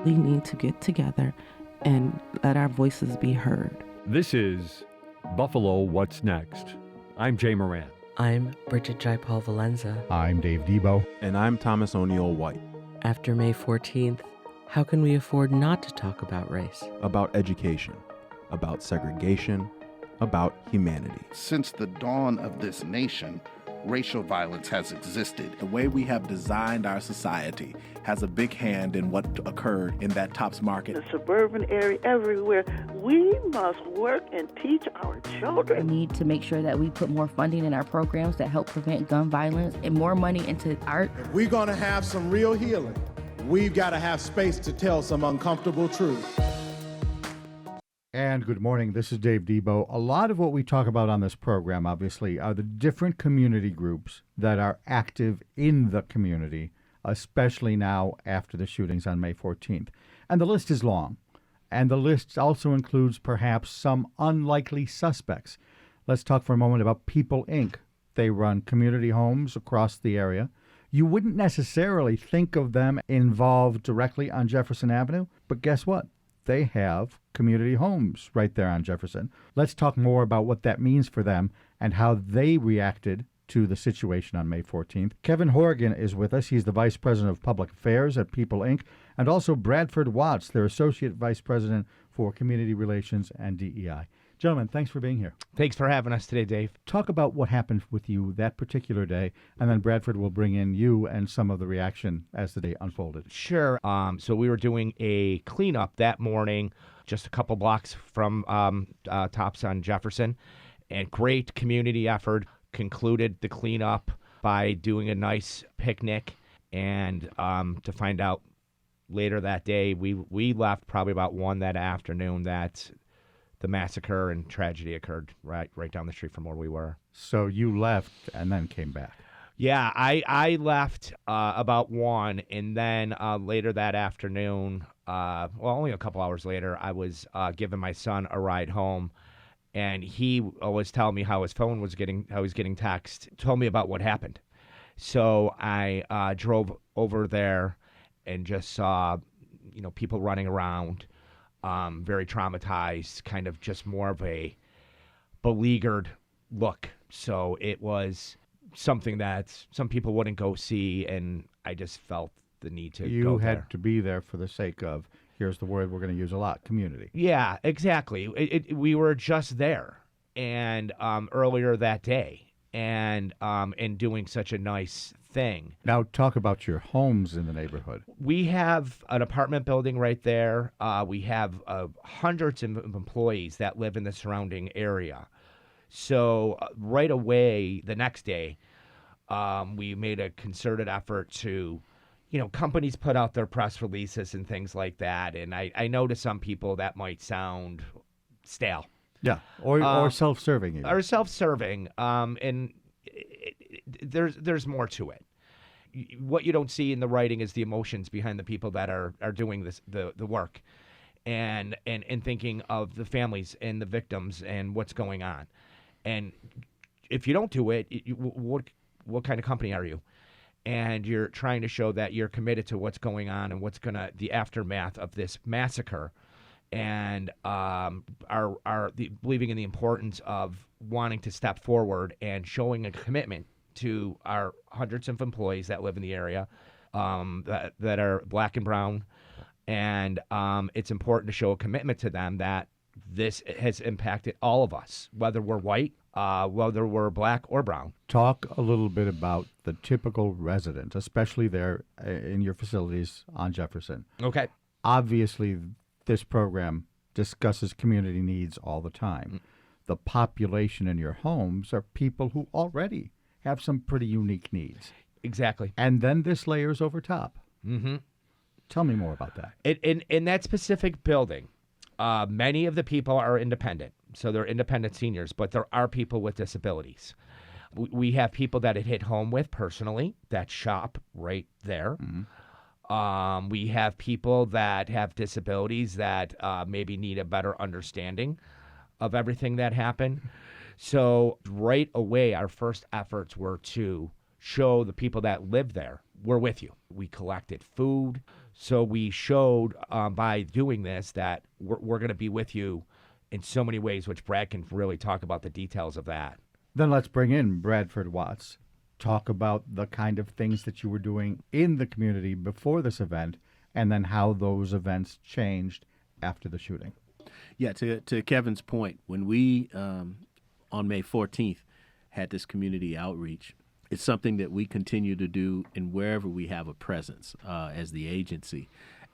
desperately need to get together and let our voices be heard. This is Buffalo What's Next. I'm Jay Moran. I'm Bridget Jaipal Valenza. I'm Dave Debo. And I'm Thomas O'Neill White. After May 14th, how can we afford not to talk about race? About education, about segregation, about humanity. Since the dawn of this nation, racial violence has existed. The way we have designed our society has a big hand in what occurred in that Tops Market. The suburban area, everywhere, we must work and teach our children. We need to make sure that we put more funding in our programs that help prevent gun violence and more money into art. If we're going to have some real healing, we've got to have space to tell some uncomfortable truths. And good morning, this is Dave Debo. A lot of what we talk about on this program, obviously, are the different community groups that are active in the community, especially now after the shootings on May 14th. And the list is long. And the list also includes perhaps some unlikely suspects. Let's talk for a moment about People Inc. They run community homes across the area. You wouldn't necessarily think of them involved directly on Jefferson Avenue, but guess what? They have community homes right there on Jefferson. Let's talk more about what that means for them and how they reacted to the situation on May 14th. Kevin Horrigan is with us. He's the Vice President of Public Affairs at People Inc., and also Bradford Watts, their Associate Vice President for Community Relations and DEI. Gentlemen, thanks for being here. Thanks for having us today, Dave. Talk about what happened with you that particular day, and then Bradford will bring in you and some of the reaction as the day unfolded. Sure. So we were doing a cleanup that morning, just a couple blocks from Tops on Jefferson, and great community effort. Concluded the cleanup by doing a nice picnic, and to find out later that day, we left probably about 1 that afternoon that the massacre and tragedy occurred right down the street from where we were. So you left and then came back. Yeah, I left about 1, and then later that afternoon, only a couple hours later, I was giving my son a ride home, and he was telling me how his phone was getting text, told me about what happened. So I drove over there and just saw, people running around. Very traumatized, kind of just more of a beleaguered look. So it was something that some people wouldn't go see, and I just felt the need to go there. You had to be there for the sake of, here's the word we're going to use a lot, community. Yeah, exactly. We were just there, and earlier that day, and doing such a nice thing. Now talk about your homes in the neighborhood. We have an apartment building right there. We have hundreds of employees that live in the surrounding area. So right away, the next day, we made a concerted effort to, companies put out their press releases and things like that. And I know to some people that might sound stale. Yeah, or self-serving even. Or self-serving, and there's more to it. What you don't see in the writing is the emotions behind the people that are doing the work, and thinking of the families and the victims and what's going on. And if you don't do it, what kind of company are you? And you're trying to show that you're committed to what's going on and the aftermath of this massacre. And believing in the importance of wanting to step forward and showing a commitment to our hundreds of employees that live in the area that are black and brown. And it's important to show a commitment to them that this has impacted all of us, whether we're white, whether we're black or brown. Talk a little bit about the typical resident, especially there in your facilities on Jefferson. Okay. Obviously, this program discusses community needs all the time. The population in your homes are people who already have some pretty unique needs. Exactly. And then this layers over top. Mm-hmm. Tell me more about that. In that specific building, many of the people are independent. So they're independent seniors, but there are people with disabilities. We have people that it hit home with personally that shop right there. Mm-hmm. We have people that have disabilities that maybe need a better understanding of everything that happened. So right away, our first efforts were to show the people that live there we're with you. We collected food. So we showed by doing this that we're going to be with you in so many ways, which Brad can really talk about the details of that. Then let's bring in Bradford Watts. Talk about the kind of things that you were doing in the community before this event, and then how those events changed after the shooting. Yeah, to Kevin's point, when we, on May 14th, had this community outreach, it's something that we continue to do in wherever we have a presence as the agency.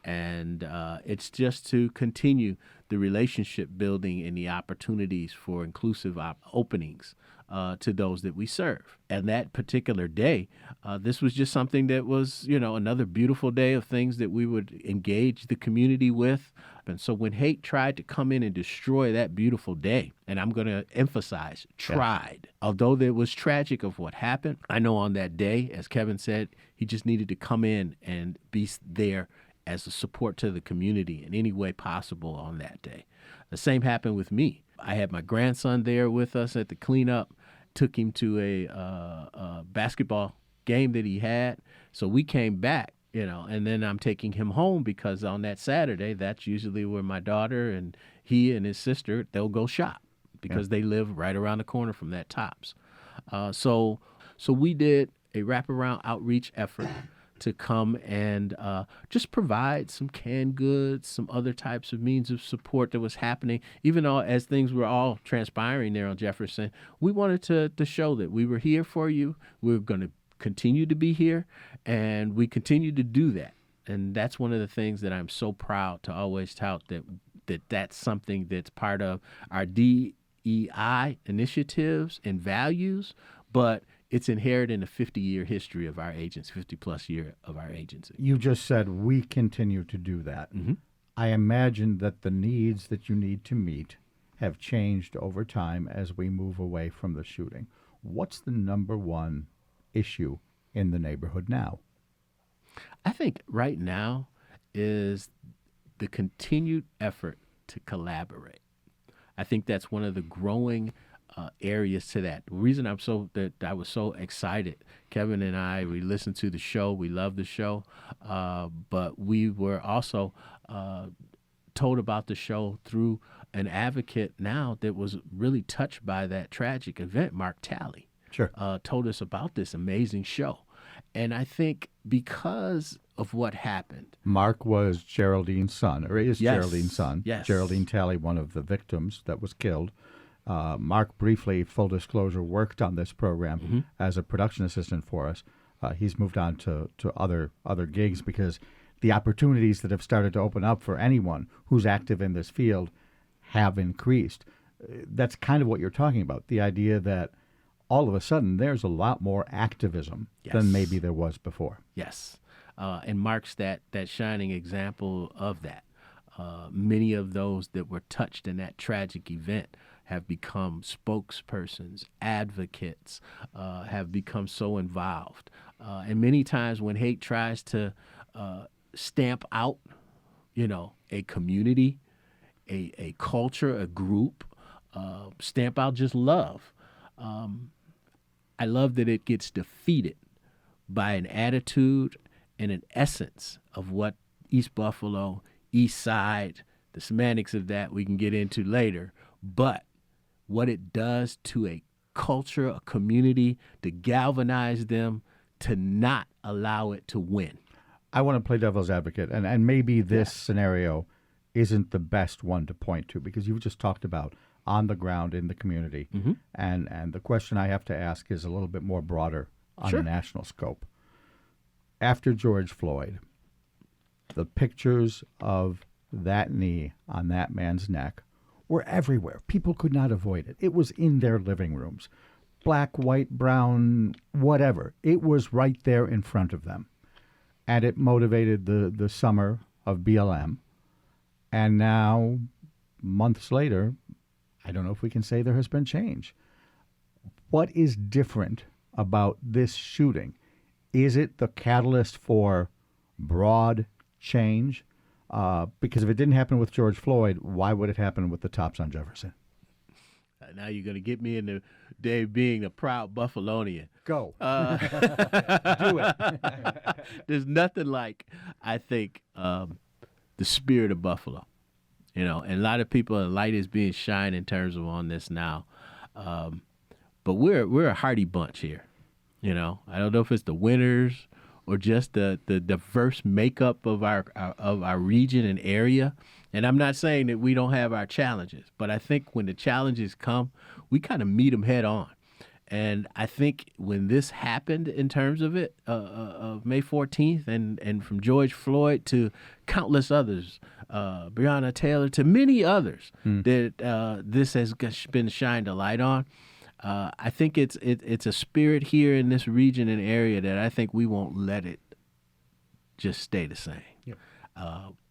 And it's just to continue the relationship building and the opportunities for inclusive openings to those that we serve. And that particular day, this was just something that was, another beautiful day of things that we would engage the community with. And so when hate tried to come in and destroy that beautiful day, and I'm going to emphasize, tried, although it was tragic of what happened, I know on that day, as Kevin said, he just needed to come in and be there as a support to the community in any way possible on that day. The same happened with me. I had my grandson there with us at the cleanup, took him to a basketball game that he had. So we came back, and then I'm taking him home because on that Saturday, that's usually where my daughter and he and his sister, they'll go shop because they live right around the corner from that Tops. So we did a wraparound outreach effort to come and just provide some canned goods, some other types of means of support that was happening. Even though as things were all transpiring there on Jefferson, we wanted to show that we were here for you. We were going to continue to be here, and we continue to do that. And that's one of the things that I'm so proud to always tout, that's something that's part of our DEI initiatives and values, but it's inherent in the 50-year history of our agency, 50-plus year of our agency. You just said we continue to do that. Mm-hmm. I imagine that the needs that you need to meet have changed over time as we move away from the shooting. What's the number one issue in the neighborhood now? I think right now is the continued effort to collaborate. I think that's one of the growing areas to that. The reason I was so excited, Kevin and I, we listened to the show, we love the show, but we were also told about the show through an advocate now that was really touched by that tragic event, Mark Talley. Sure. Told us about this amazing show. And I think because of what happened. Mark was Geraldine's son, or is Geraldine's son. Yes. Geraldine Talley, one of the victims that was killed. Mark briefly, full disclosure, worked on this program as a production assistant for us. He's moved on to other gigs because the opportunities that have started to open up for anyone who's active in this field have increased. That's kind of what you're talking about, the idea that all of a sudden there's a lot more activism than maybe there was before. Yes, and Mark's that shining example of that. Many of those that were touched in that tragic event have become spokespersons, advocates, have become so involved. And many times when hate tries to stamp out, a community, a culture, a group, stamp out just love, I love that it gets defeated by an attitude and an essence of what East Buffalo, East Side, the semantics of that we can get into later, but what it does to a culture, a community, to galvanize them, to not allow it to win. I want to play devil's advocate, and maybe this scenario isn't the best one to point to because you've just talked about on the ground in the community. And the question I have to ask is a little bit more broader on a national scope. After George Floyd, the pictures of that knee on that man's neck were everywhere. People could not avoid it. It was in their living rooms. Black, white, brown, whatever. It was right there in front of them. And it motivated the summer of BLM. And now, months later, I don't know if we can say there has been change. What is different about this shooting? Is it the catalyst for broad change? Because if it didn't happen with George Floyd, why would it happen with the Tops on Jefferson? Now you're going to get me into Dave being a proud Buffalonian. Go. Do it. There's nothing like, I think, the spirit of Buffalo. And a lot of people, the light is being shined in terms of on this now. But we're a hearty bunch here. I don't know if it's the winners or just the diverse makeup of our region and area. And I'm not saying that we don't have our challenges, but I think when the challenges come, we kind of meet them head on. And I think when this happened in terms of it, of May 14th, and from George Floyd to countless others, Breonna Taylor to many others, that this has been shined a light on. I think it's a spirit here in this region and area that I think we won't let it just stay the same. Yep.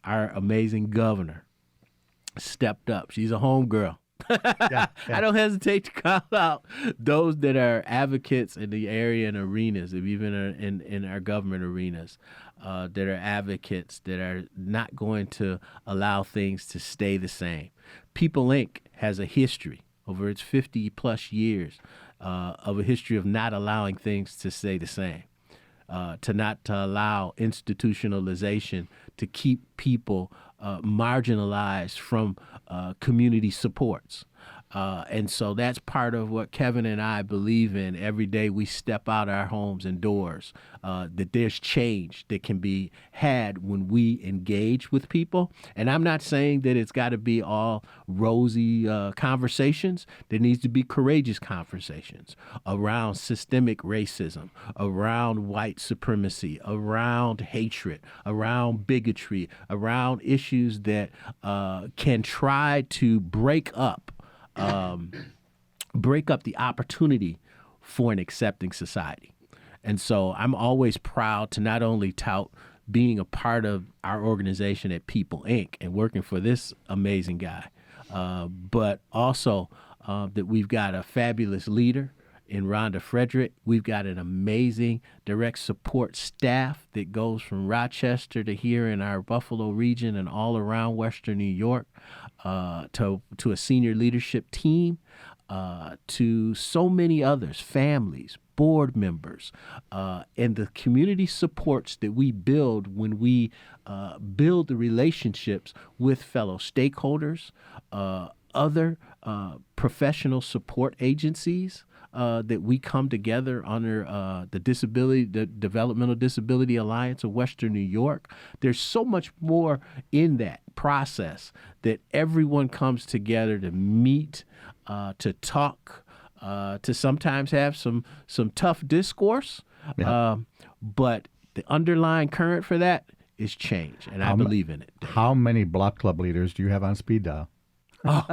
Our amazing governor stepped up. She's a homegirl. Yeah. I don't hesitate to call out those that are advocates in the area and arenas, even in our government arenas, that are advocates that are not going to allow things to stay the same. People Inc. has a history over its 50-plus years of a history of not allowing things to stay the same, to allow institutionalization to keep people marginalized from community supports. And so that's part of what Kevin and I believe in every day we step out our homes and doors, that there's change that can be had when we engage with people. And I'm not saying that it's got to be all rosy conversations. There needs to be courageous conversations around systemic racism, around white supremacy, around hatred, around bigotry, around issues that can try to break up the opportunity for an accepting society. And so I'm always proud to not only tout being a part of our organization at People Inc. and working for this amazing guy, but also that we've got a fabulous leader in Rhonda Frederick. We've got an amazing direct support staff that goes from Rochester to here in our Buffalo region and all around Western New York, to a senior leadership team, to so many others, families, board members, and the community supports that we build when we build the relationships with fellow stakeholders, other professional support agencies, that we come together under the Developmental Disability Alliance of Western New York. There's so much more in that process that everyone comes together to meet, to talk, to sometimes have some tough discourse. Yeah. But the underlying current for that is change, and I believe in it. How many block club leaders do you have on speed dial? Oh.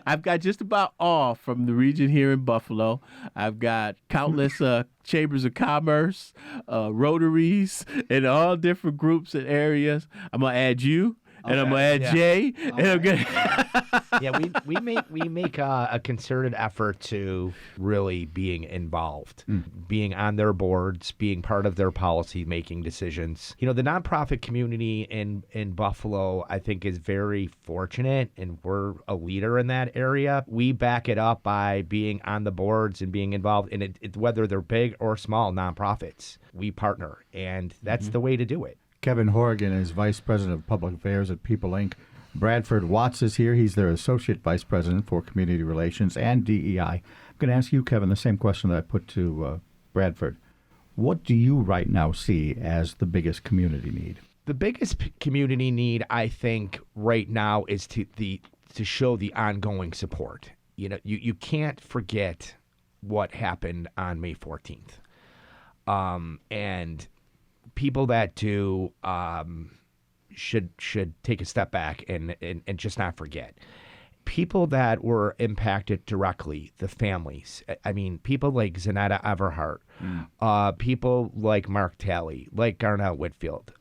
I've got just about all from the region here in Buffalo. I've got countless chambers of commerce, rotaries, and all different groups and areas. I'm going to add you. And I'm gonna add Jay. And I'm gonna we make a concerted effort to really being involved, being on their boards, being part of their policy making decisions. The nonprofit community in Buffalo, I think, is very fortunate, and we're a leader in that area. We back it up by being on the boards and being involved in it, whether they're big or small nonprofits. We partner, and that's the way to do it. Kevin Horrigan is Vice President of Public Affairs at People Inc. Bradford Watts is here. He's their Associate Vice President for Community Relations and DEI. I'm going to ask you, Kevin, the same question that I put to Bradford. What do you right now see as the biggest community need? The biggest community need, I think, right now is to show the ongoing support. You can't forget what happened on May 14th. And people that do should take a step back and just not forget. People that were impacted directly, the families. I mean, people like Zanetta Everhart, people like Mark Talley, like Garnell Whitfield,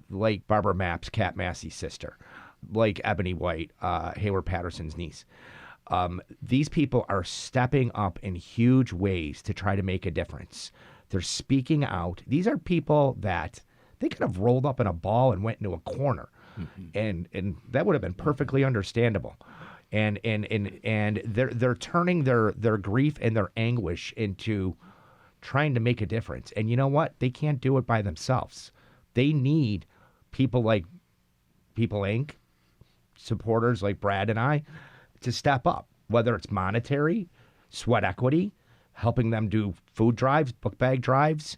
like Barbara Mapp's, Kat Massey's sister, like Ebony White, Hayward Patterson's niece. These people are stepping up in huge ways to try to make a difference. They're speaking out. These are people that they could have rolled up in a ball and went into a corner, and that would have been perfectly understandable. and they're turning their grief and their anguish into trying to make a difference. And you know what? They can't do it by themselves. They need people like People Inc., supporters like Brad and I, to step up, whether it's monetary, sweat equity, helping them do food drives, book bag drives,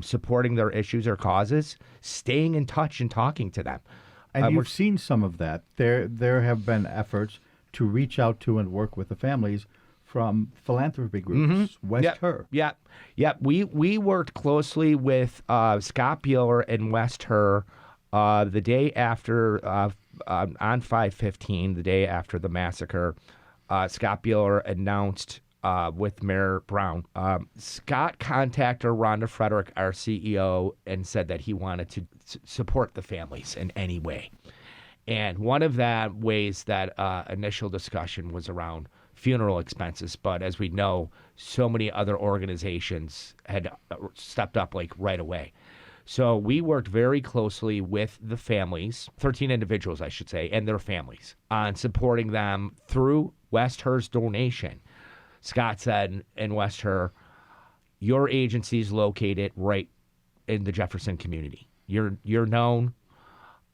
supporting their issues or causes, staying in touch and talking to them. And you've seen some of that. There have been efforts to reach out to and work with the families from philanthropy groups, West Her. Yeah. We worked closely with Scott Bueller and West Her the day after, on 5/15, the day after the massacre. Scott Bueller announced with Mayor Brown. Scott contacted Rhonda Frederick, our CEO, and said that he wanted to support the families in any way. And one of the ways that initial discussion was around funeral expenses. But as we know, so many other organizations had stepped up like right away. So we worked very closely with the families, 13 individuals, I should say, and their families on supporting them through West Her's donation. Scott said in West Her, your agency is located right in the Jefferson community. You're known.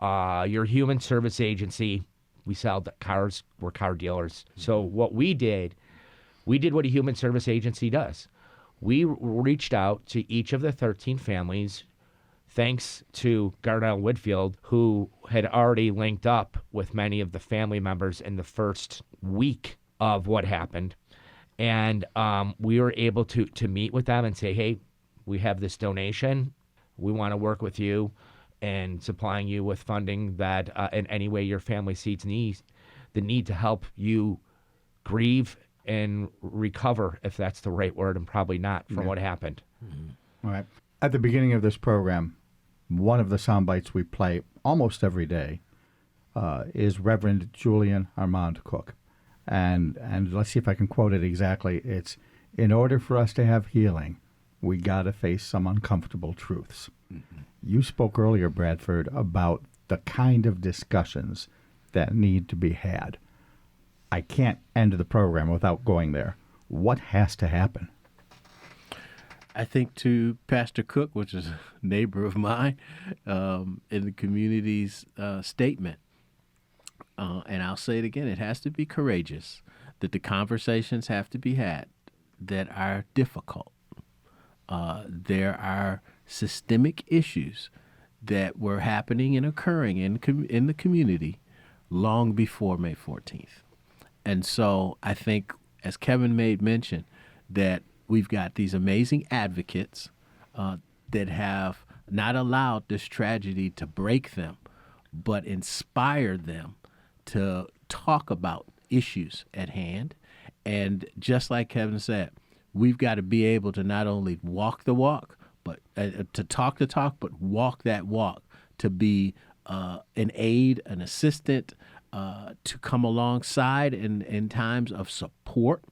You're a human service agency. We sell cars. We're car dealers. So what we did what a human service agency does. We reached out to each of the 13 families, thanks to Garnell Whitfield, who had already linked up with many of the family members in the first week of what happened. And we were able to meet with them and say, hey, we have this donation. We want to work with you and supplying you with funding that in any way your family sees the need to help you grieve and recover, if that's the right word, and probably not, from what happened. All right. At the beginning of this program, one of the sound bites we play almost every day is Reverend Julian Armand Cook. And let's see if I can quote it exactly. It's, in order for us to have healing, we got to face some uncomfortable truths. Mm-hmm. You spoke earlier, Bradford, about the kind of discussions that need to be had. I can't end the program without going there. What has to happen? I think to Pastor Cook, which is a neighbor of mine, in the community's statement, and I'll say it again, it has to be courageous, that the conversations have to be had that are difficult. There are systemic issues that were happening and occurring in the community long before May 14th. And so I think, as Kevin made mention, that we've got these amazing advocates that have not allowed this tragedy to break them, but inspired them to talk about issues at hand. And just like Kevin said, we've got to be able to not only walk the walk, but to talk the talk, but walk that walk, to be an aid, an assistant, to come alongside in times of support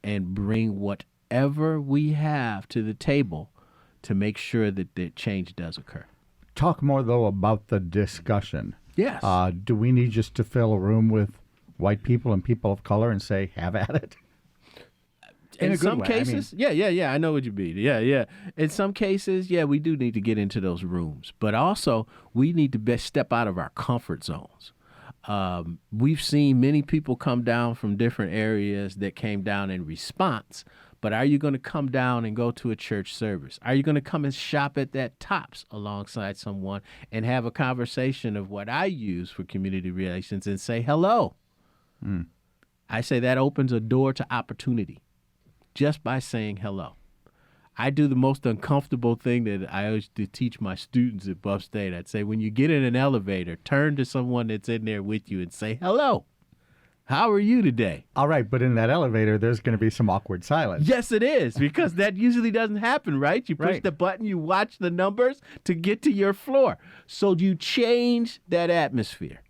and bring whatever we have to the table to make sure that the change does occur. Talk more, though, about the discussion. Yes. Do we need just to fill a room with white people and people of color and say, have at it? In some cases, I know what you mean. Yeah. In some cases, we do need to get into those rooms. But also, we need to step out of our comfort zones. We've seen many people come down from different areas that came down in response. But are you going to come down and go to a church service? Are you going to come and shop at that Tops alongside someone and have a conversation of what I use for community relations and say hello? I say that opens a door to opportunity just by saying hello. I do the most uncomfortable thing that I always do teach my students at Buff State. I'd say, when you get in an elevator, turn to someone that's in there with you and say, hello. How are you today? All right, but in that elevator, there's going to be some awkward silence. Yes, it is, because that usually doesn't happen, right? You push the button, you watch the numbers to get to your floor. So you change that atmosphere.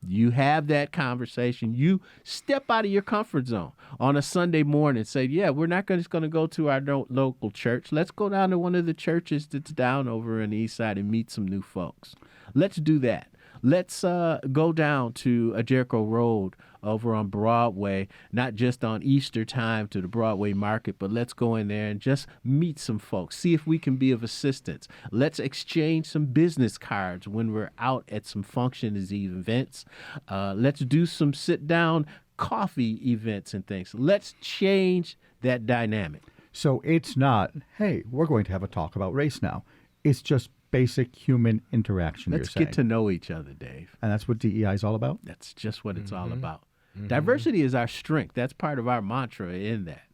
You have that conversation. You step out of your comfort zone on a Sunday morning and say, we're not just going to go to our local church. Let's go down to one of the churches that's down over on the east side and meet some new folks. Let's do that. Let's go down to Jericho Road over on Broadway, not just on Easter time to the Broadway market, but let's go in there and just meet some folks, see if we can be of assistance. Let's exchange some business cards when we're out at some functions, events. Let's do some sit-down coffee events and things. Let's change that dynamic. So it's not, hey, we're going to have a talk about race now. It's just basic human interaction. Let's get to know each other, Dave. And that's what DEI is all about? That's just what it's all about. Diversity is our strength. That's part of our mantra in that,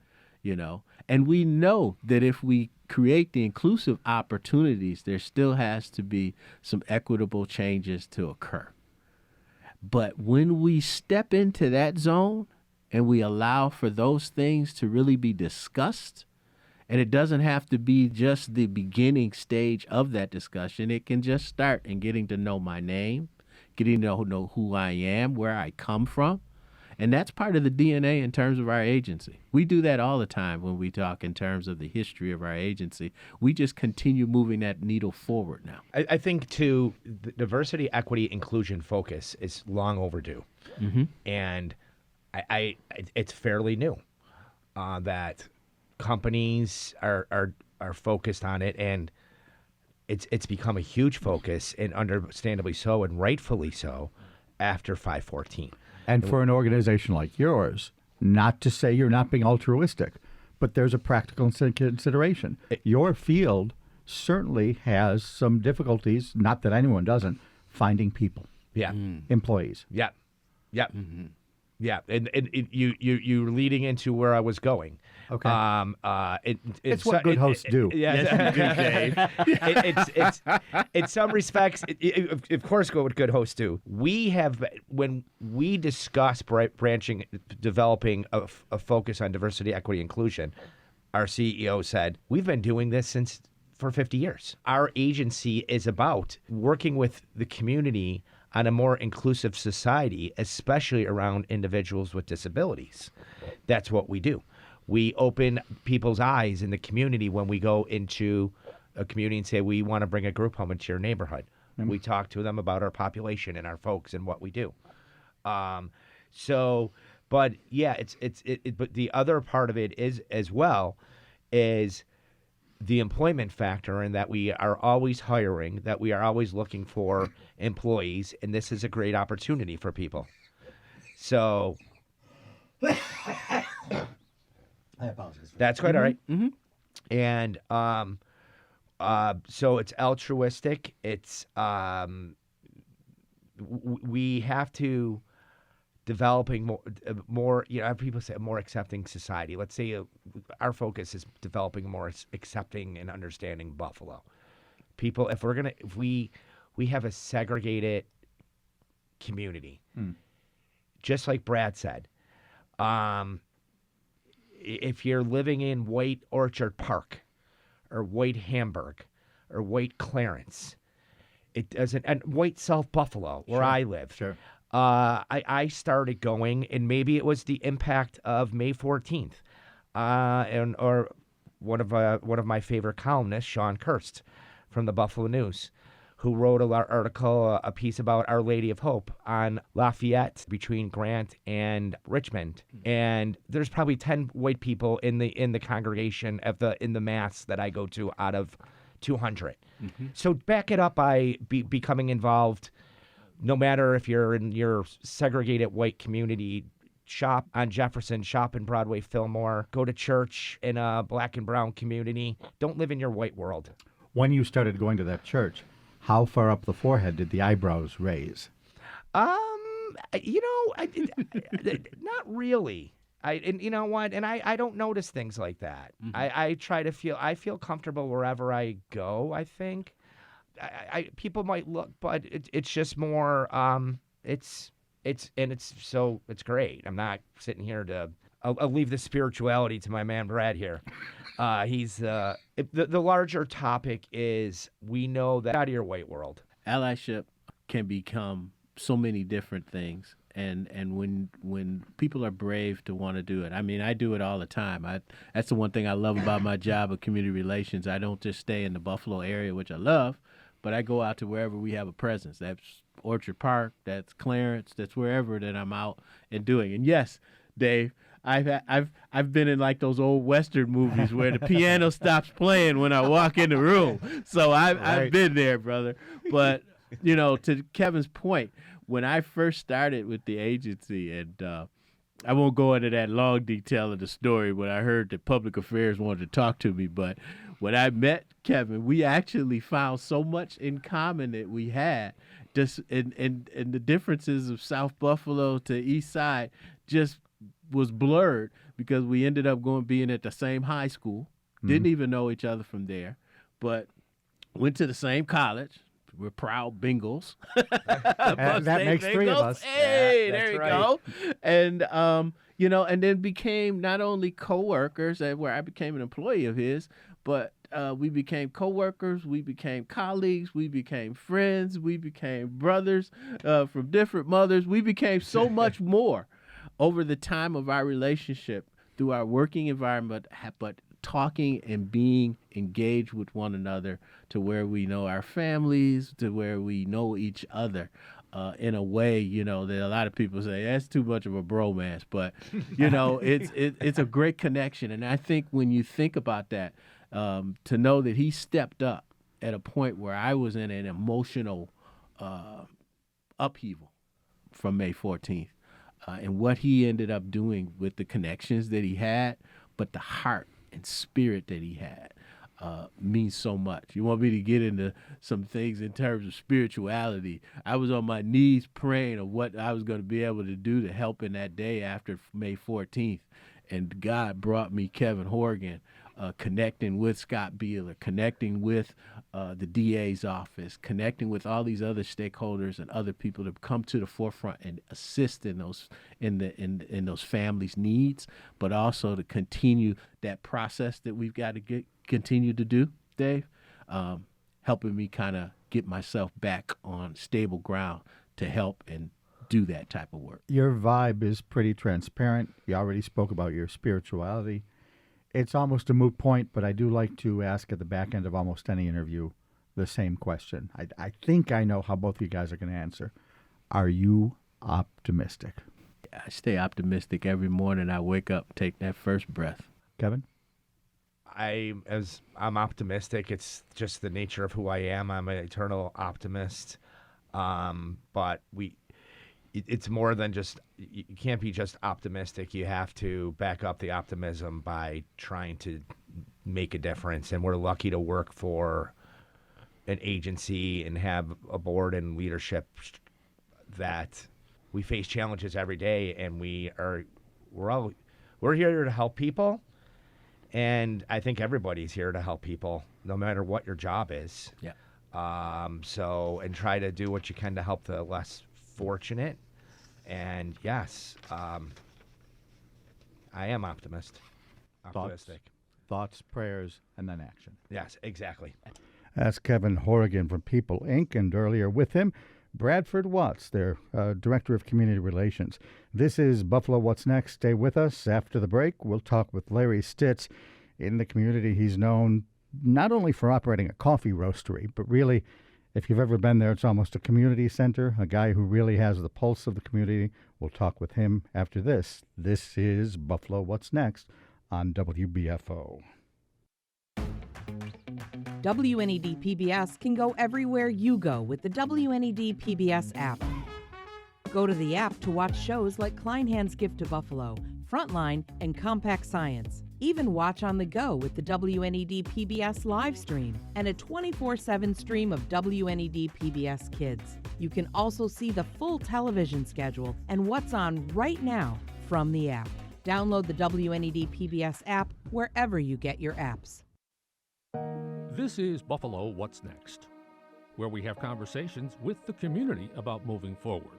And we know that if we create the inclusive opportunities, there still has to be some equitable changes to occur. But when we step into that zone and we allow for those things to really be discussed, and it doesn't have to be just the beginning stage of that discussion, it can just start in getting to know my name, getting to know who I am, where I come from. And that's part of the DNA in terms of our agency. We do that all the time when we talk in terms of the history of our agency. We just continue moving that needle forward now. I think, too, the diversity, equity, inclusion focus is long overdue. And it's fairly new that companies are focused on it, and it's become a huge focus, and understandably so, and rightfully so, after 5/14. And for an organization like yours, not to say you're not being altruistic, but there's a practical consideration. Your field certainly has some difficulties, not that anyone doesn't, finding people. Yeah. Employees. Yeah. Yeah. Yeah. And you're leading into where I was going. Okay. It's what good hosts do. Yes, you do, Dave. In some respects, of course, what good hosts do. We have, when we discuss developing a focus on diversity, equity, inclusion, our CEO said, we've been doing this for 50 years. Our agency is about working with the community on a more inclusive society, especially around individuals with disabilities. That's what we do. We open people's eyes in the community when we go into a community and say, we want to bring a group home into your neighborhood. We talk to them about our population and our folks and what we do. But yeah, but the other part of it is, as well, is the employment factor, and that we are always hiring, that we are always looking for employees, and this is a great opportunity for people. So I apologize. That's quite all right. And so it's altruistic. It's we have to developing more. People say a more accepting society. Let's say our focus is developing a more accepting and understanding Buffalo. People, if we have a segregated community, just like Brad said. If you're living in White Orchard Park or White Hamburg or White Clarence, it doesn't, and White South Buffalo, where I live. Sure. I started going, and maybe it was the impact of May 14th, or one of my favorite columnists, Sean Kirst, from the Buffalo News, who wrote a piece about Our Lady of Hope on Lafayette between Grant and Richmond. And there's probably 10 white people in the congregation in the mass that I go to out of 200. So back it up by becoming involved, no matter if you're in your segregated white community. Shop on Jefferson, shop in Broadway Fillmore, go to church in a black and brown community. Don't live in your white world. When you started going to that church, how far up the forehead did the eyebrows raise? Not really. You know what? And I don't notice things like that. I try to feel comfortable wherever I go. I think people might look, but it's just more. It's great. I'm not sitting here to. I'll leave the spirituality to my man Brad here. He's the larger topic is, we know that out of your white world, allyship can become so many different things, and when people are brave to want to do it, I mean, I do it all the time. That's the one thing I love about my job of community relations. I don't just stay in the Buffalo area, which I love, but I go out to wherever we have a presence. That's Orchard Park, that's Clarence, that's wherever that I'm out and doing. And yes, Dave, I've been in like those old Western movies where the piano stops playing when I walk in the room. So I've been there, brother. But, you know, to Kevin's point, when I first started with the agency, and I won't go into that long detail of the story when I heard that public affairs wanted to talk to me, but when I met Kevin, we actually found so much in common that we had. Just in the differences of South Buffalo to East Side just was blurred because we ended up being at the same high school, didn't even know each other from there, but went to the same college. We're proud Bengals. That makes Bengals. three of us. Hey, Yeah, there you right. go. And you know, and then became not only coworkers, where I became an employee of his, but we became coworkers, we became colleagues, we became friends, we became brothers from different mothers. We became so much more over the time of our relationship through our working environment, but talking and being engaged with one another to where we know our families, to where we know each other in a way, you know, that a lot of people say that's too much of a bromance, but you know, it's a great connection. And I think when you think about that, to know that he stepped up at a point where I was in an emotional upheaval from May 14th, and what he ended up doing with the connections that he had, but the heart and spirit that he had means so much. You want me to get into some things in terms of spirituality? I was on my knees praying of what I was going to be able to do to help in that day after May 14th. And God brought me Kevin Horrigan, connecting with Scott Beeler, connecting with the DA's office, connecting with all these other stakeholders and other people to come to the forefront and assist in those in those families' needs, but also to continue that process that we've got to continue to do, Dave, helping me kind of get myself back on stable ground to help and do that type of work. Your vibe is pretty transparent. You already spoke about your spirituality. It's almost a moot point, but I do like to ask at the back end of almost any interview the same question. I think I know how both of you guys are going to answer. Are you optimistic? I stay optimistic every morning. I wake up, take that first breath. Kevin? I'm optimistic. It's just the nature of who I am. I'm an eternal optimist. But it's more than just, you can't be just optimistic. You have to back up the optimism by trying to make a difference. And we're lucky to work for an agency and have a board and leadership that we face challenges every day, and we're here to help people. And I think everybody's here to help people, no matter what your job is. Yeah. And try to do what you can to help the less fortunate. And yes, I am optimistic. Thoughts, prayers, and then action. Yes, exactly. That's Kevin Horrigan from People Inc. And earlier with him, Bradford Watts, their Director of Community Relations. This is Buffalo What's Next. Stay with us. After the break, we'll talk with Larry Stitts. In the community, he's known not only for operating a coffee roastery, but really, if you've ever been there, it's almost a community center, a guy who really has the pulse of the community. We'll talk with him after this. This is Buffalo What's Next on WBFO. WNED PBS can go everywhere you go with the WNED PBS app. Go to the app to watch shows like Kleinhand's Gift to Buffalo, Frontline, and Compact Science. Even watch on the go with the WNED PBS live stream and a 24/7 stream of WNED PBS Kids. You can also see the full television schedule and what's on right now from the app. Download the WNED PBS app wherever you get your apps. This is Buffalo What's Next, where we have conversations with the community about moving forward.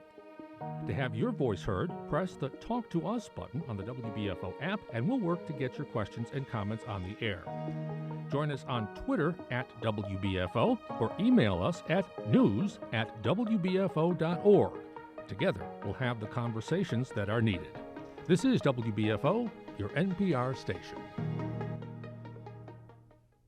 To have your voice heard, press the Talk to Us button on the WBFO app, and we'll work to get your questions and comments on the air. Join us on Twitter @WBFO or email us at news@wbfo.org. Together, we'll have the conversations that are needed. This is WBFO, your NPR station.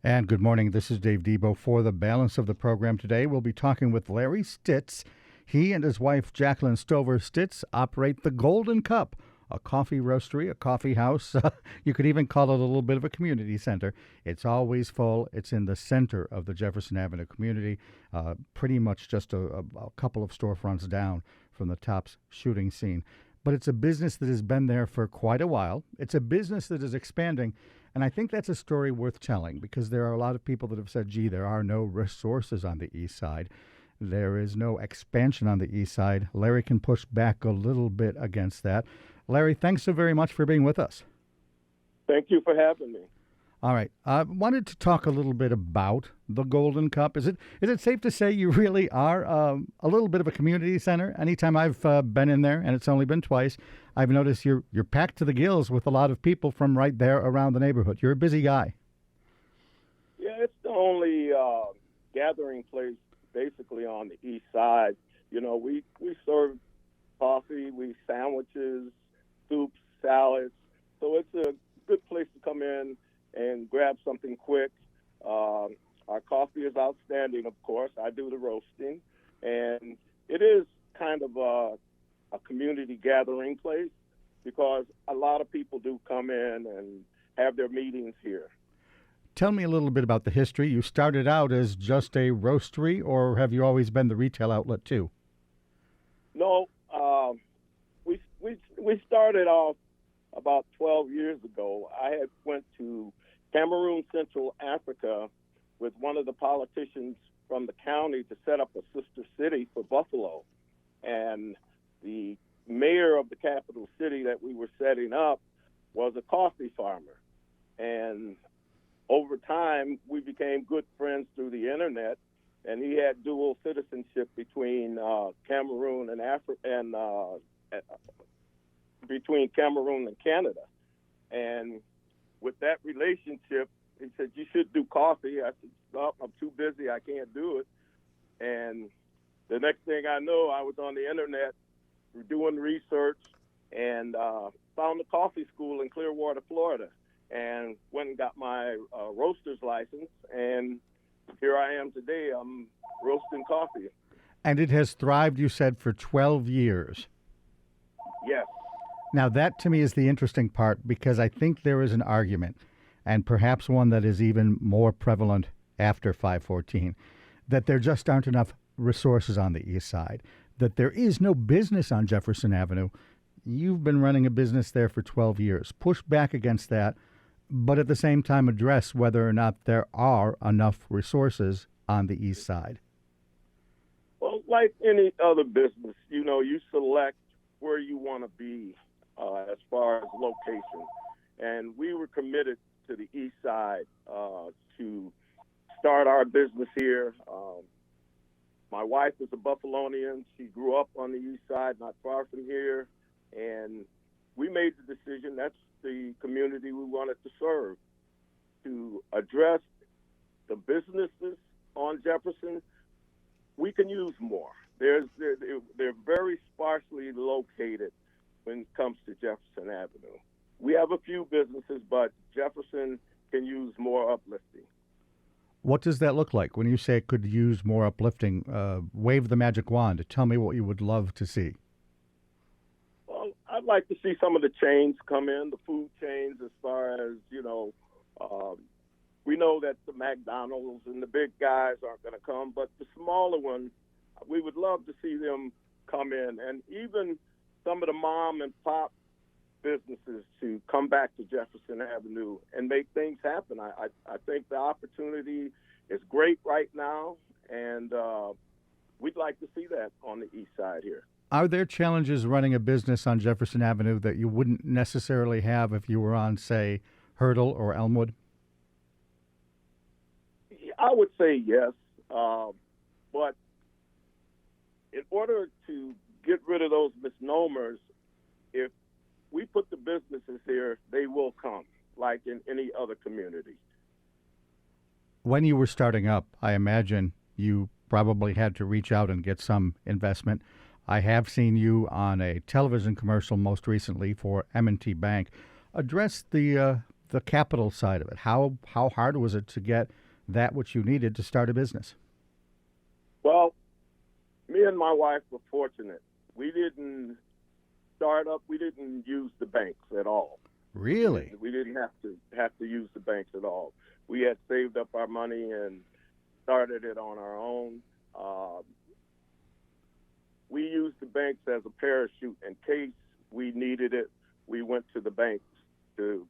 And good morning. This is Dave Debo. For the balance of the program today, we'll be talking with Larry Stitts. He and his wife, Jacqueline Stover Stitts, operate the Golden Cup, a coffee roastery, a coffee house. You could even call it a little bit of a community center. It's always full. It's in the center of the Jefferson Avenue community, pretty much just a couple of storefronts down from the Tops shooting scene. But it's a business that has been there for quite a while. It's a business that is expanding. And I think that's a story worth telling because there are a lot of people that have said, gee, there are no resources on the east side. There is no expansion on the east side. Larry can push back a little bit against that. Larry, thanks so very much for being with us. Thank you for having me. All right. I wanted to talk a little bit about the Golden Cup. Is it safe to say you really are a little bit of a community center? Anytime I've been in there, and it's only been twice, I've noticed you're packed to the gills with a lot of people from right there around the neighborhood. You're a busy guy. Yeah, it's the only gathering place basically on the east side. You know, we serve coffee, sandwiches, soups, salads. So it's a good place to come in and grab something quick. Our coffee is outstanding, of course. I do the roasting. And it is kind of a community gathering place because a lot of people do come in and have their meetings here. Tell me a little bit about the history. You started out as just a roastery, or have you always been the retail outlet too? No, we started off about 12 years ago. I had went to Cameroon, Central Africa, with one of the politicians from the county to set up a sister city for Buffalo. And the mayor of the capital city that we were setting up was a coffee farmer. And over time, we became good friends through the internet, and he had dual citizenship between Cameroon and between Cameroon and Canada. And with that relationship, he said, "You should do coffee." I said, "No, I'm too busy. I can't do it." And the next thing I know, I was on the internet doing research and found a coffee school in Clearwater, Florida, and went and got my roaster's license. And here I am today. I'm roasting coffee. And it has thrived, you said, for 12 years. Yes. Now, that to me is the interesting part because I think there is an argument, and perhaps one that is even more prevalent after 514, that there just aren't enough resources on the east side, that there is no business on Jefferson Avenue. You've been running a business there for 12 years. Push back against that, but at the same time address whether or not there are enough resources on the east side. Well, like any other business, you know, you select where you want to be as far as location. And we were committed to the east side to start our business here. My wife is a Buffalonian. She grew up on the east side, not far from here. And we made the decision that's the community we wanted to serve, to address the businesses on Jefferson. We can use more. They're very sparsely located when it comes to Jefferson Avenue. We have a few businesses, but Jefferson can use more uplifting. What does that look like when you say it could use more uplifting? Wave the magic wand. Tell me what you would love to see. Well, I'd like to see some of the chains come in, the food chains, as far as, you know, we know that the McDonald's and the big guys aren't going to come, but the smaller ones, we would love to see them come in, and even some of the mom and pop businesses to come back to Jefferson Avenue and make things happen. I think the opportunity is great right now, and we'd like to see that on the east side here. Are there challenges running a business on Jefferson Avenue that you wouldn't necessarily have if you were on, say, Hurdle or Elmwood? I would say yes, but in order to get rid of those misnomers, if we put the businesses here, they will come, like in any other community. When you were starting up, I imagine you probably had to reach out and get some investment. I have seen you on a television commercial most recently for M&T Bank. Address the the capital side of it? How hard was it to get that which you needed to start a business? Well, me and my wife were fortunate. We didn't start up. We didn't use the banks at all. Really? We didn't have to use the banks at all. We had saved up our money and started it on our own. We used the banks as a parachute in case we needed it. We went to the banks to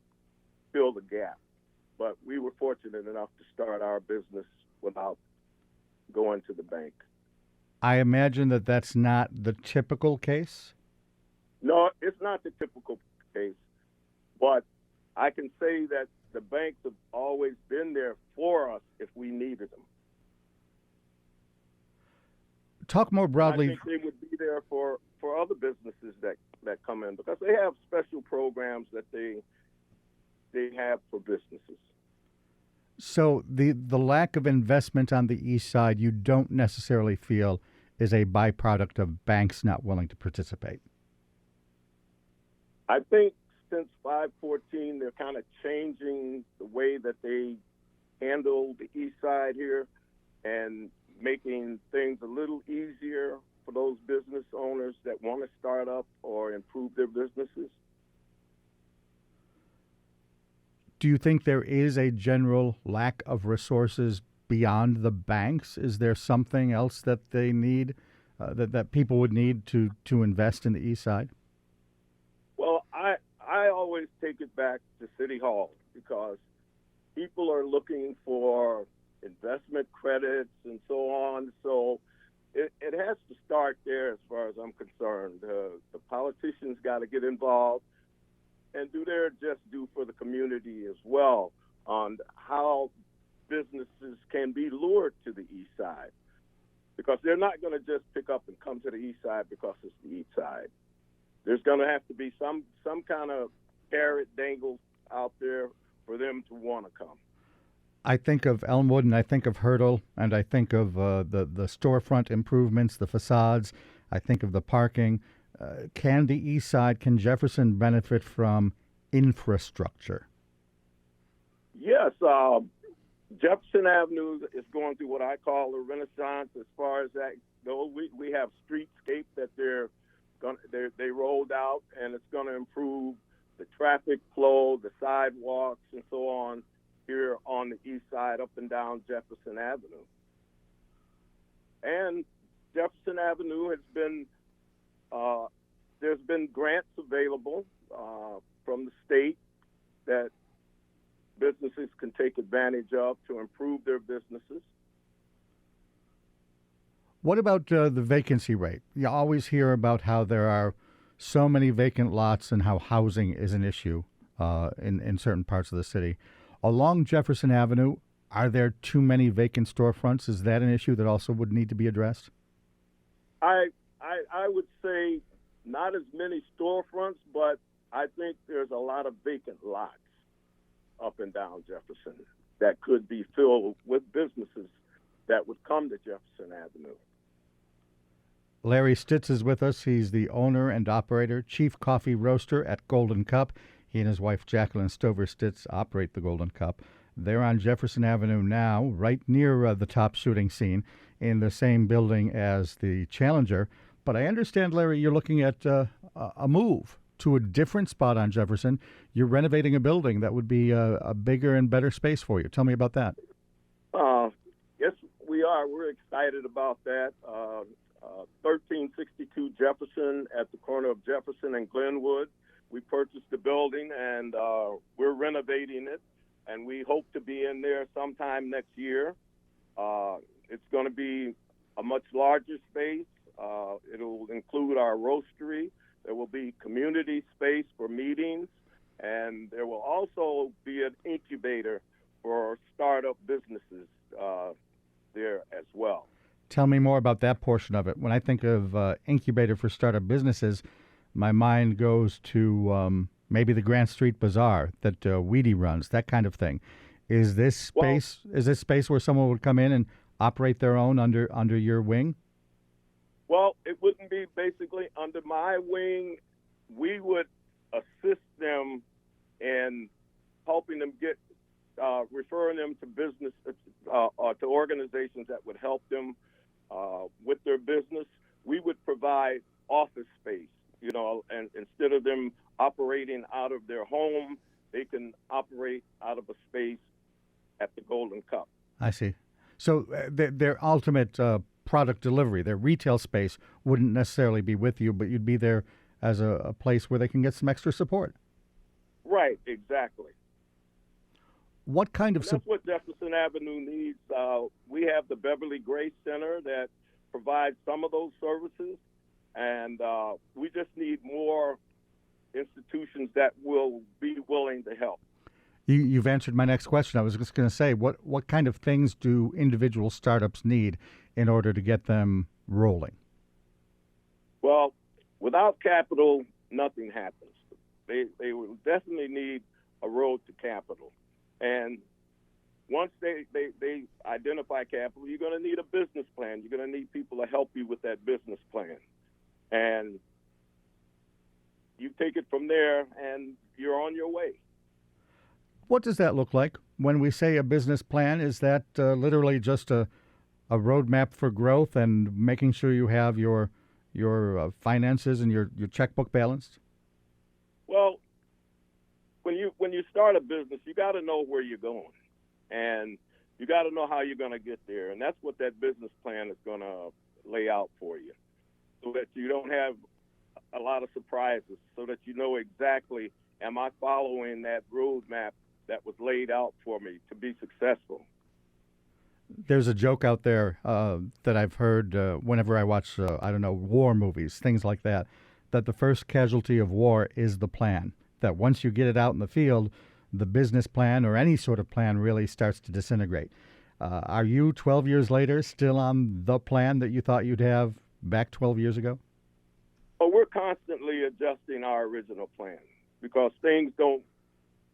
fill the gap. But we were fortunate enough to start our business without going to the bank. I imagine that that's not the typical case. No, it's not the typical case, but I can say that the banks have always been there for us if we needed them. Talk more broadly. I think they would be there for other businesses that come in because they have special programs that they have for businesses. So the lack of investment on the east side, you don't necessarily feel is a byproduct of banks not willing to participate? I think since 514, they're kind of changing the way that they handle the east side here and making things a little easier for those business owners that want to start up or improve their businesses. Do you think there is a general lack of resources beyond the banks? Is there something else that they need, that people would need to invest in the east side? Well, I always take it back to City Hall because people are looking for investment credits and so on. So it has to start there as far as I'm concerned. The politicians got to get involved and do their just due for the community as well on how businesses can be lured to the east side. Because they're not going to just pick up and come to the east side because it's the east side. There's going to have to be some kind of carrot dangled out there for them to want to come. I think of Elmwood, and I think of Hurdle, and I think of the storefront improvements, the facades. I think of the parking. Can the east side, can Jefferson benefit from infrastructure? Yes. Jefferson Avenue is going through what I call a renaissance as far as that goes. We have streetscape that they rolled out, and it's going to improve the traffic flow, the sidewalks, and so on here on the east side up and down Jefferson Avenue. And Jefferson Avenue has been, there's been grants available from the state that businesses can take advantage of to improve their businesses. What about the vacancy rate? You always hear about how there are so many vacant lots and how housing is an issue in certain parts of the city. Along Jefferson Avenue, are there too many vacant storefronts? Is that an issue that also would need to be addressed? I would say not as many storefronts, but I think there's a lot of vacant lots up and down Jefferson that could be filled with businesses that would come to Jefferson Avenue. Larry Stitts is with us. He's the owner and operator, chief coffee roaster at Golden Cup. He and his wife, Jacqueline Stover Stitts, operate the Golden Cup. They're on Jefferson Avenue now, right near the top shooting scene, in the same building as the Challenger. But I understand, Larry, you're looking at a move to a different spot on Jefferson. You're renovating a building that would be a bigger and better space for you. Tell me about that. Yes, we are. We're excited about that. 1362 Jefferson at the corner of Jefferson and Glenwood. We purchased the building, and we're renovating it, and we hope to be in there sometime next year. It's going to be a much larger space. It'll include our roastery. There will be community space for meetings, and there will also be an incubator for startup businesses there as well. Tell me more about that portion of it. When I think of incubator for startup businesses, my mind goes to maybe the Grant Street Bazaar that Weedy runs, that kind of thing. Is this space where someone would come in and operate their own under your wing? Well, it wouldn't be basically under my wing. We would assist them in helping them get, referring them to business, to organizations that would help them with their business. We would provide office space, and instead of them operating out of their home, they can operate out of a space at the Golden Cup. I see. So their ultimate product delivery, their retail space, wouldn't necessarily be with you, but you'd be there as a place where they can get some extra support. Right, exactly. What kind of support? That's what Jefferson Avenue needs. We have the Beverly Grace Center that provides some of those services, and we just need more institutions that will be willing to help. You've answered my next question. I was just going to say, what kind of things do individual startups need in order to get them rolling? Well, without capital, nothing happens. They will definitely need a road to capital. And once they identify capital, you're going to need a business plan. You're going to need people to help you with that business plan. And you take it from there, and you're on your way. What does that look like? When we say a business plan, is that literally just a roadmap for growth and making sure you have your finances and your checkbook balanced? Well, when you start a business, you got to know where you're going, and you got to know how you're going to get there, and that's what that business plan is going to lay out for you, so that you don't have a lot of surprises, so that you know exactly, am I following that roadmap that was laid out for me to be successful? There's a joke out there that I've heard whenever I watch, war movies, things like that the first casualty of war is the plan. That once you get it out in the field, the business plan or any sort of plan really starts to disintegrate. Are you, 12 years later, still on the plan that you thought you'd have back 12 years ago? Well, we're constantly adjusting our original plan because things don't,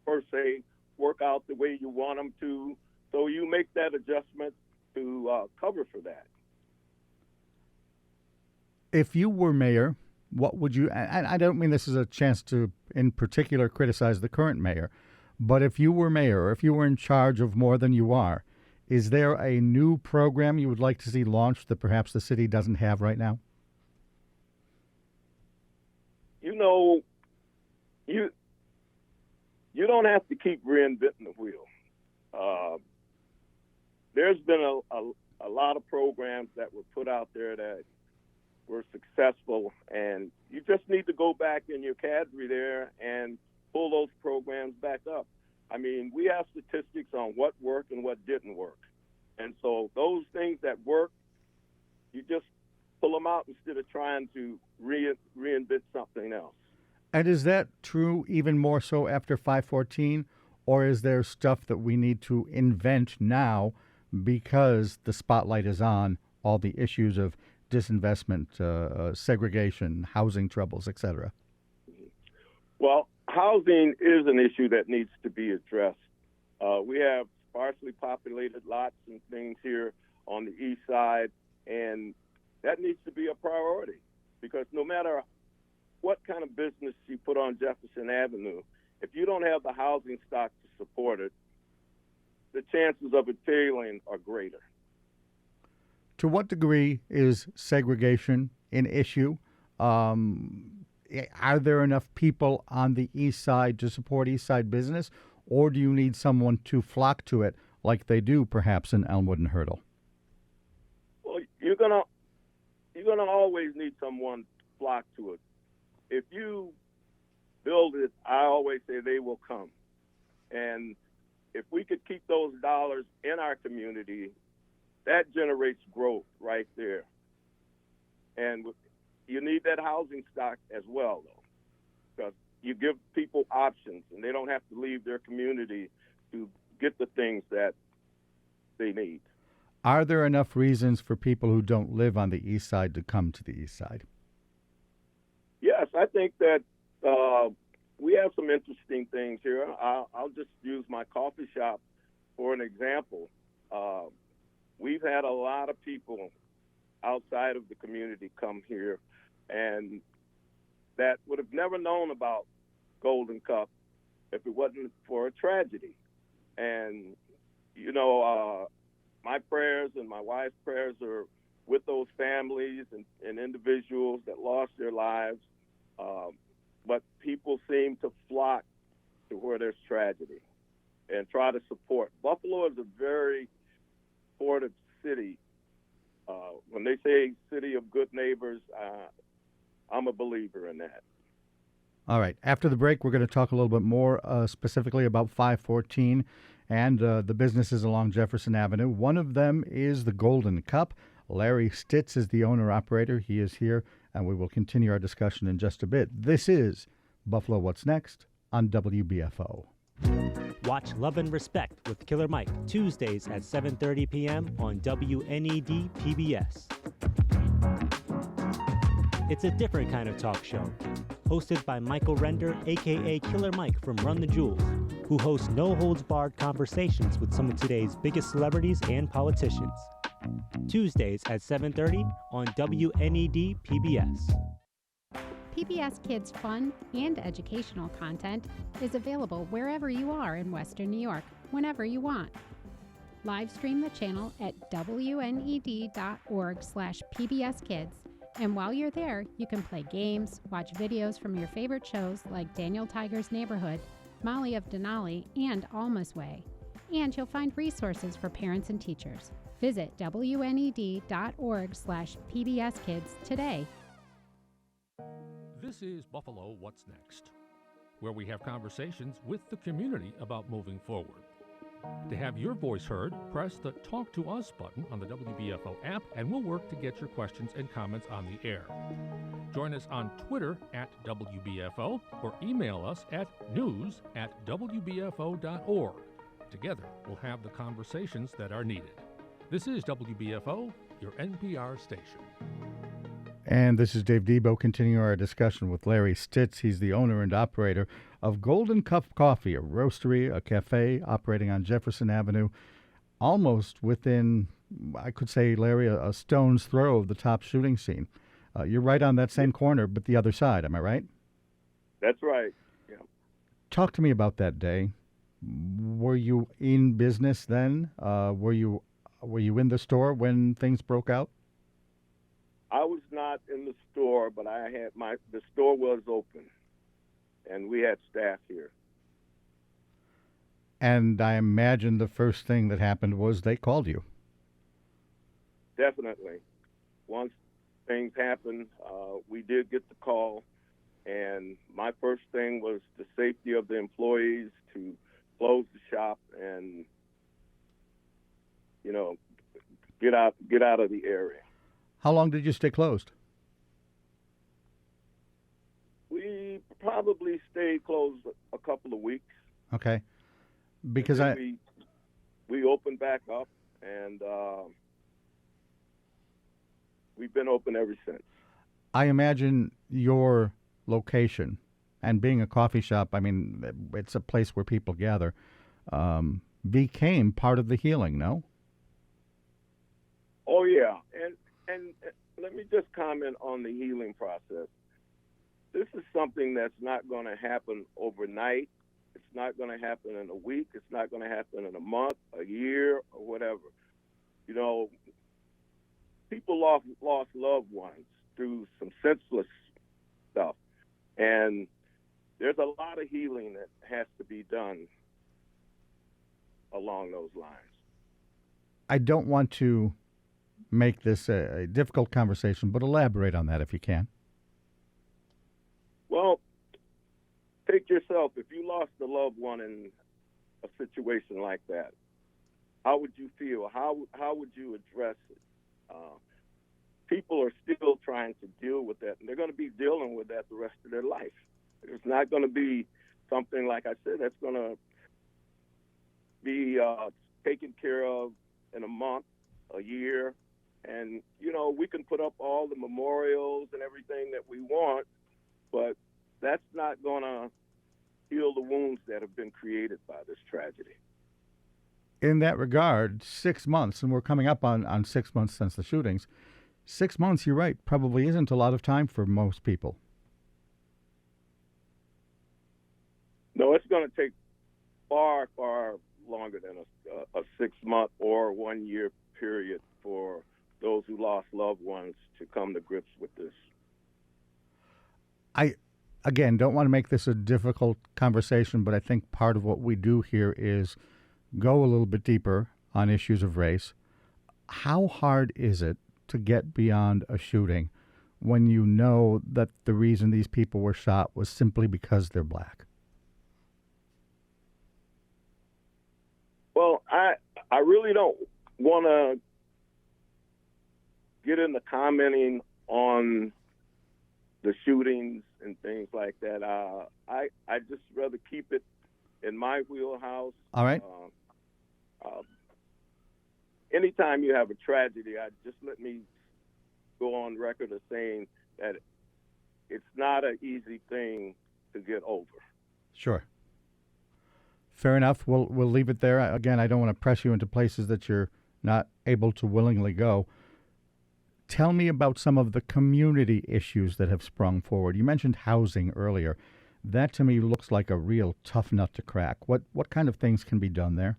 per se, work out the way you want them to. So you make that adjustment to cover for that. If you were mayor, what would you, and I don't mean this is a chance to in particular criticize the current mayor, but if you were mayor or if you were in charge of more than you are, is there a new program you would like to see launched that perhaps the city doesn't have right now? You don't have to keep reinventing the wheel. There's been a lot of programs that were put out there that were successful, and you just need to go back in your cadre there and pull those programs back up. I mean, we have statistics on what worked and what didn't work. And so those things that work, you just pull them out instead of trying to reinvent something else. And is that true even more so after 514, or is there stuff that we need to invent now because the spotlight is on all the issues of disinvestment, segregation, housing troubles, etc.? Well, housing is an issue that needs to be addressed. We have sparsely populated lots and things here on the east side, and that needs to be a priority because no matter what kind of business you put on Jefferson Avenue, if you don't have the housing stock to support it, the chances of it failing are greater. To what degree is segregation an issue? Are there enough people on the east side to support east side business, or do you need someone to flock to it like they do perhaps in Elmwood and Hurdle? Well, you're gonna always need someone to flock to it. If you build it, I always say they will come. And if we could keep those dollars in our community, that generates growth right there. And you need that housing stock as well, though, because you give people options, and they don't have to leave their community to get the things that they need. Are there enough reasons for people who don't live on the east side to come to the east side? Yes, I think that we have some interesting things here. I'll just use my coffee shop for an example. We've had a lot of people outside of the community come here and that would have never known about Golden Cup if it wasn't for a tragedy. And, my prayers and my wife's prayers are with those families and individuals that lost their lives. But people seem to flock to where there's tragedy and try to support. Buffalo is a very supportive city. When they say city of good neighbors, I'm a believer in that. All right. After the break, we're going to talk a little bit more specifically about 514 and the businesses along Jefferson Avenue. One of them is the Golden Cup. Larry Stitts is the owner-operator. He is here, and we will continue our discussion in just a bit. This is Buffalo What's Next on WBFO. Watch Love and Respect with Killer Mike, Tuesdays at 7:30 p.m. on WNED PBS. It's a different kind of talk show, hosted by Michael Render, a.k.a. Killer Mike from Run the Jewels, who hosts no-holds-barred conversations with some of today's biggest celebrities and politicians. Tuesdays at 7:30 on WNED PBS. PBS Kids fun and educational content is available wherever you are in Western New York, whenever you want. Live stream the channel at wned.org/PBSKids, and while you're there, you can play games, watch videos from your favorite shows like Daniel Tiger's Neighborhood, Molly of Denali, and Alma's Way. And you'll find resources for parents and teachers. Visit wned.org/PBSKids today. This is Buffalo What's Next, where we have conversations with the community about moving forward. To have your voice heard, press the Talk to Us button on the WBFO app, and we'll work to get your questions and comments on the air. Join us on Twitter at WBFO or email us at news@wbfo.org. Together, we'll have the conversations that are needed. This is WBFO, your NPR station. And this is Dave Debo continuing our discussion with Larry Stitts. He's the owner and operator of Golden Cup Coffee, a roastery, a cafe operating on Jefferson Avenue, almost within, I could say, Larry, a stone's throw of the top shooting scene. You're right on that same corner, but the other side. Am I right? That's right. Yeah. Talk to me about that day. Were you in business then? Were you in the store when things broke out? I was not in the store, but the store was open, and we had staff here. And I imagine the first thing that happened was they called you. Definitely. Once things happened, we did get the call, and my first thing was the safety of the employees, to close the shop and, get out of the area. How long did you stay closed? We probably stayed closed a couple of weeks. Okay. Because we opened back up, and we've been open ever since. I imagine your location and being a coffee shop, I mean, it's a place where people gather, became part of the healing, no? Oh, yeah. And let me just comment on the healing process. This is something that's not going to happen overnight. It's not going to happen in a week. It's not going to happen in a month, a year, or whatever. People lost loved ones through some senseless stuff. And there's a lot of healing that has to be done along those lines. I don't want to make this a difficult conversation, but elaborate on that if you can. Well, take yourself. If you lost a loved one in a situation like that, how would you feel? How would you address it? People are still trying to deal with that, and they're going to be dealing with that the rest of their life. It's not going to be something, like I said, that's going to be taken care of in a month, a year. And, we can put up all the memorials and everything that we want, but that's not going to heal the wounds that have been created by this tragedy. In that regard, 6 months, and we're coming up on 6 months since the shootings, 6 months, you're right, probably isn't a lot of time for most people. No, it's going to take far, far longer than a 6-month or 1-year period for those who lost loved ones to come to grips with this. I, again, don't want to make this a difficult conversation, but I think part of what we do here is go a little bit deeper on issues of race. How hard is it to get beyond a shooting when you know that the reason these people were shot was simply because they're black? Well, I really don't want to get into commenting on the shootings and things like that. I just rather keep it in my wheelhouse. All right. Anytime you have a tragedy, just let me go on record as saying that it's not an easy thing to get over. Sure. Fair enough. We'll leave it there. Again, I don't want to press you into places that you're not able to willingly go. Tell me about some of the community issues that have sprung forward. You mentioned housing earlier. That to me looks like a real tough nut to crack. What kind of things can be done there?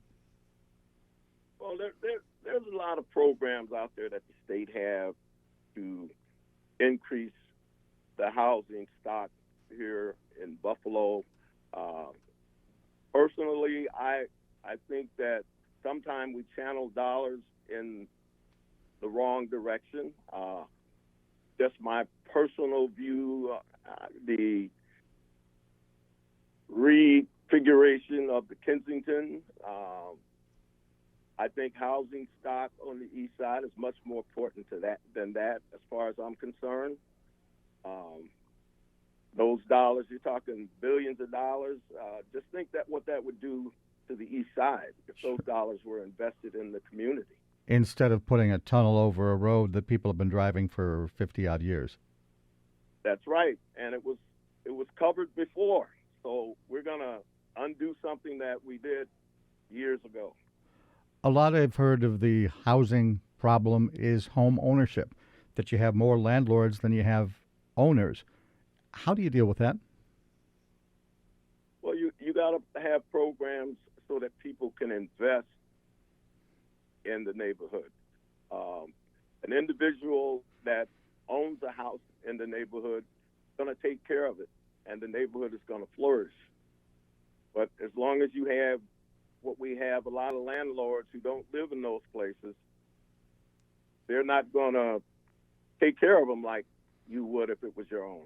Well, there's a lot of programs out there that the state have to increase the housing stock here in Buffalo. Personally, I think that sometimes we channel dollars in the wrong direction. Just my personal view, the refiguration of the Kensington. I think housing stock on the east side is much more important than that, as far as I'm concerned. Those dollars, you're talking billions of dollars. Just think that what that would do to the east side if those dollars were invested in the community. Instead of putting a tunnel over a road that people have been driving for 50-odd years. That's right, and it was covered before. So we're going to undo something that we did years ago. A lot I've heard of the housing problem is home ownership, that you have more landlords than you have owners. How do you deal with that? Well, you got to have programs so that people can invest in the neighborhood. An individual that owns a house in the neighborhood is going to take care of it, and the neighborhood is going to flourish. But as long as you have what we have, a lot of landlords who don't live in those places, they're not going to take care of them like you would if it was your own.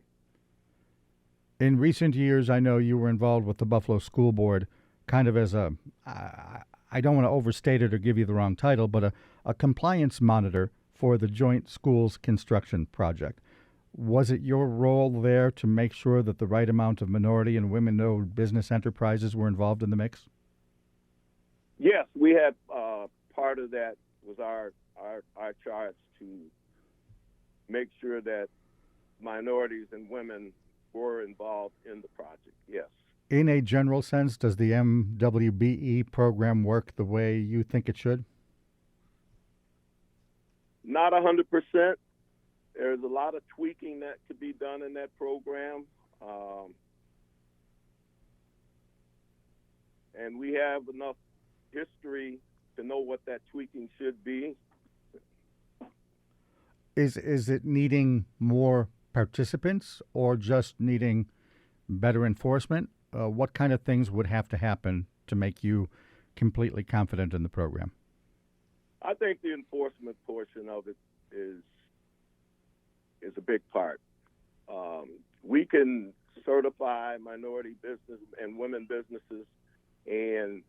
In recent years, I know you were involved with the Buffalo School Board, kind of as I don't want to overstate it or give you the wrong title, but a compliance monitor for the Joint Schools Construction Project. Was it your role there to make sure that the right amount of minority and women-owned business enterprises were involved in the mix? Yes, we had part of that was our charge to make sure that minorities and women were involved in the project, yes. In a general sense, does the MWBE program work the way you think it should? Not 100%. There's a lot of tweaking that could be done in that program. And we have enough history to know what that tweaking should be. Is it needing more participants or just needing better enforcement? What kind of things would have to happen to make you completely confident in the program? I think the enforcement portion of it is a big part. We can certify minority business and women businesses, and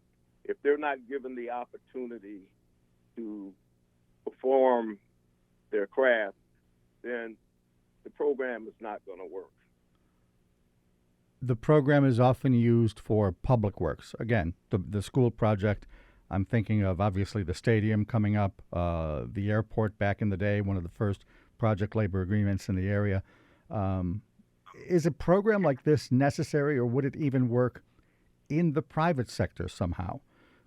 if they're not given the opportunity to perform their craft, then the program is not going to work. The program is often used for public works. Again, the school project, I'm thinking of obviously the stadium coming up, the airport back in the day, one of the first project labor agreements in the area. Is a program like this necessary, or would it even work in the private sector somehow?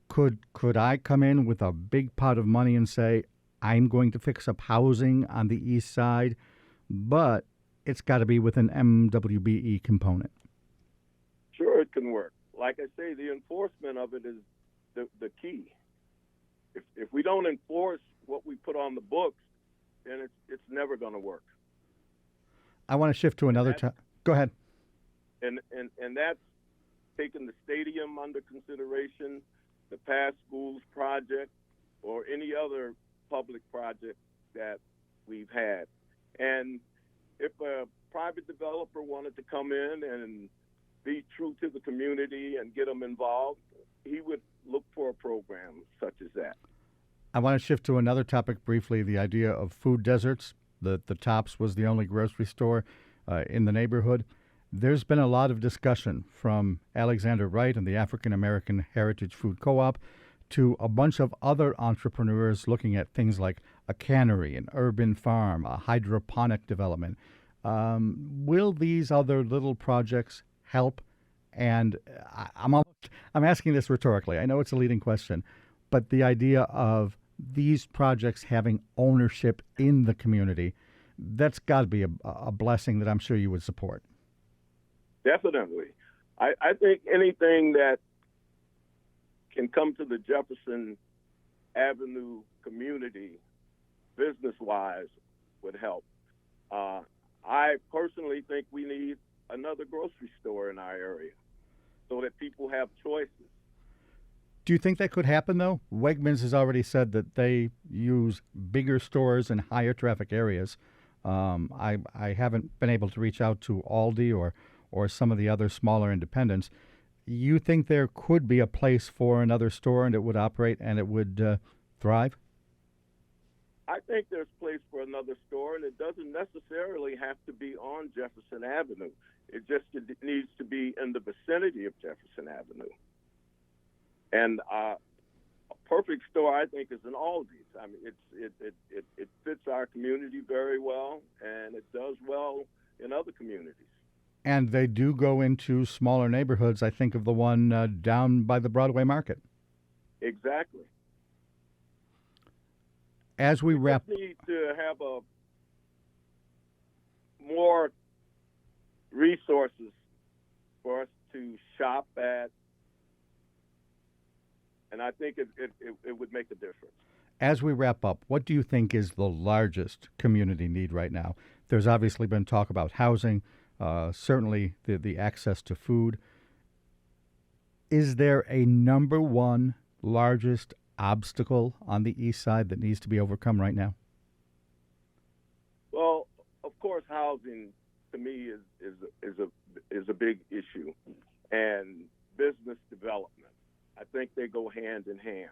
Could I come in with a big pot of money and say, I'm going to fix up housing on the east side, but it's got to be with an MWBE component? Sure, it can work. like I say, the enforcement of it is the key. If we don't enforce what we put on the books, then it's never going to work. I want to shift to another topic. Go ahead. And that's taking the stadium under consideration, the past schools project, or any other public project that we've had. And if a private developer wanted to come in and be true to the community and get them involved, he would look for a program such as that. I want to shift to another topic briefly, the idea of food deserts. The Tops was the only grocery store in the neighborhood. There's been a lot of discussion from Alexander Wright and the African American Heritage Food Co-op to a bunch of other entrepreneurs looking at things like a cannery, an urban farm, a hydroponic development. Will these other little projects help? And I'm asking this rhetorically. I know it's a leading question, but the idea of these projects having ownership in the community, that's got to be a blessing that I'm sure you would support. Definitely. I think anything that can come to the Jefferson Avenue community business-wise would help. I personally think we need another grocery store in our area so that people have choices. Do you think that could happen, though? Wegmans has already said that they use bigger stores in higher traffic areas. I haven't been able to reach out to Aldi or some of the other smaller independents. You think there could be a place for another store and it would operate and it would thrive? I think there's place for another store, and it doesn't necessarily have to be on Jefferson Avenue. It just needs to be in the vicinity of Jefferson Avenue. And a perfect store, I think, is an Aldi's. I mean, it fits our community very well, and it does well in other communities. And they do go into smaller neighborhoods. I think of the one down by the Broadway Market. Exactly. As we wrap, we need to have more resources for us to shop at, and I think it would make a difference. As we wrap up, what do you think is the largest community need right now? There's obviously been talk about housing, certainly the access to food. Is there a number one largest obstacle on the east side that needs to be overcome right now? Well, of course, housing to me is a big issue, and business development. I think they go hand in hand.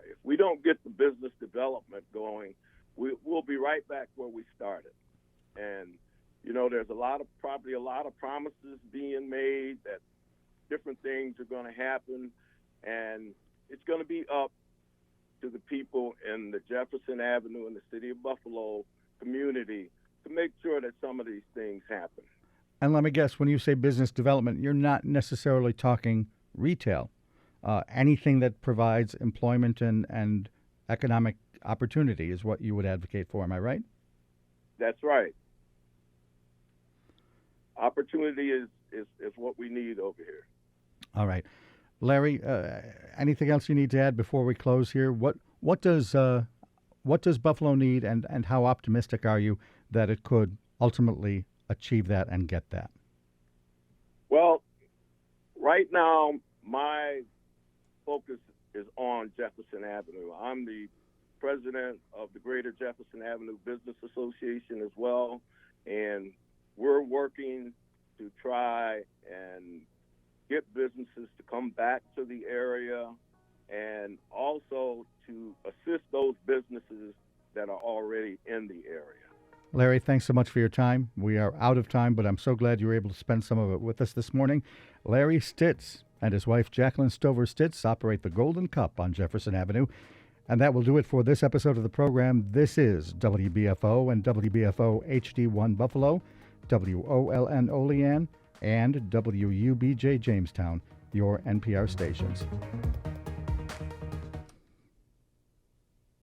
If we don't get the business development going, we'll be right back where we started. And you know, there's probably a lot of promises being made that different things are going to happen, and it's going to be up to the people in the Jefferson Avenue and the City of Buffalo community to make sure that some of these things happen. And let me guess, when you say business development, you're not necessarily talking retail. Anything that provides employment and economic opportunity is what you would advocate for, am I right? That's right. Opportunity is what we need over here. All right. Larry, anything else you need to add before we close here? What does Buffalo need, and how optimistic are you that it could ultimately achieve that and get that? Well, right now, my focus is on Jefferson Avenue. I'm the president of the Greater Jefferson Avenue Business Association as well, and we're working to try and get businesses to come back to the area and also to assist those businesses that are already in the area. Larry, thanks so much for your time. We are out of time, but I'm so glad you were able to spend some of it with us this morning. Larry Stitts and his wife Jacqueline Stover Stitts operate the Golden Cup on Jefferson Avenue. And that will do it for this episode of the program. This is WBFO and WBFO HD1 Buffalo, WOLN Olean, and WUBJ Jamestown, your NPR stations.